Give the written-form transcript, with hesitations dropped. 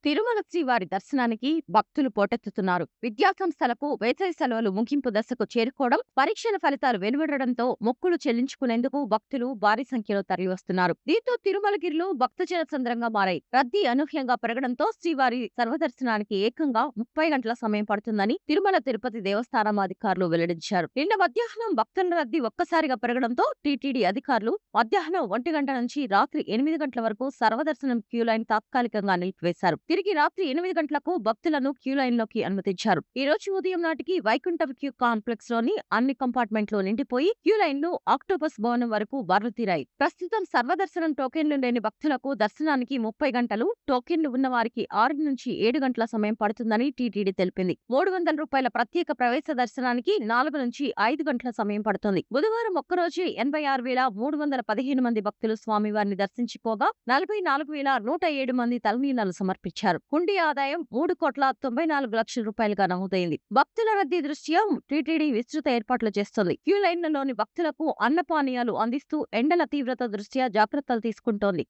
తిరుమల శ్రీవారి దర్శనానికి భక్తులు పోటెత్తుతున్నారు. విద్యాసంస్థలకు వేసవి సెలవులు ముగింపు దశకు చేరుకోవడం, పరీక్షల ఫలితాలు వెలువడడంతో మొక్కులు చెల్లించుకునేందుకు భక్తులు భారీ సంఖ్యలో తరలివస్తున్నారు. దీంతో తిరుమలగిరిలో భక్తజన సంద్రంగా మారాయి. రద్దీ అనూహ్యంగా పెరగడంతో శ్రీవారి సర్వదర్శనానికి ఏకంగా 30 గంటల సమయం పడుతుందని తిరుమల తిరుపతి దేవస్థానం అధికారులు వెల్లడించారు. నిన్న మధ్యాహ్నం భక్తుల రద్దీ ఒక్కసారిగా పెరగడంతో టీటీడీ అధికారులు మధ్యాహ్నం 1 గంట నుంచి రాత్రి 8 గంటల వరకు సర్వదర్శనం క్యూ లైన్ తాత్కాలికంగా నిలిపివేశారు. తిరిగి రాత్రి 8 గంటలకు భక్తులను క్యూ లైన్ లోకి అనుమతించారు. ఈ రోజు ఉదయం నాటికి వైకుంఠం క్యూ కాంప్లెక్స్ లోని అన్ని కంపార్ట్మెంట్లు నిండిపోయి క్యూ లైన్లు ఆక్టోపస్ భవనం వరకు బారులు తీరాయి. ప్రస్తుతం సర్వదర్శనం టోకెన్లు లేని భక్తులకు దర్శనానికి 30 గంటలు, టోకెన్లు ఉన్న వారికి 6 నుంచి 7 గంటల సమయం పడుతుందని టీటీడీ తెలిపింది. రూ. 300 ప్రత్యేక ప్రవేశ దర్శనానికి 4 నుంచి 5 గంటల సమయం పడుతుంది. బుధవారం ఒక్కరోజే 86,315 మంది భక్తులు స్వామివారిని దర్శించుకోగా 44,107 మంది తలనీలాలు సమర్పించారు. హుండీ ఆదాయం రూ. 3,44,00,000గా నమోదైంది. భక్తుల రద్దీ దృష్ట్యా టీటీడీ విస్తృత ఏర్పాట్లు చేస్తోంది. క్యూ లైన్లలోని భక్తులకు అన్నపానీయాలు అందిస్తూ ఎండల తీవ్రత దృష్ట్యా జాగ్రత్తలు తీసుకుంటోంది.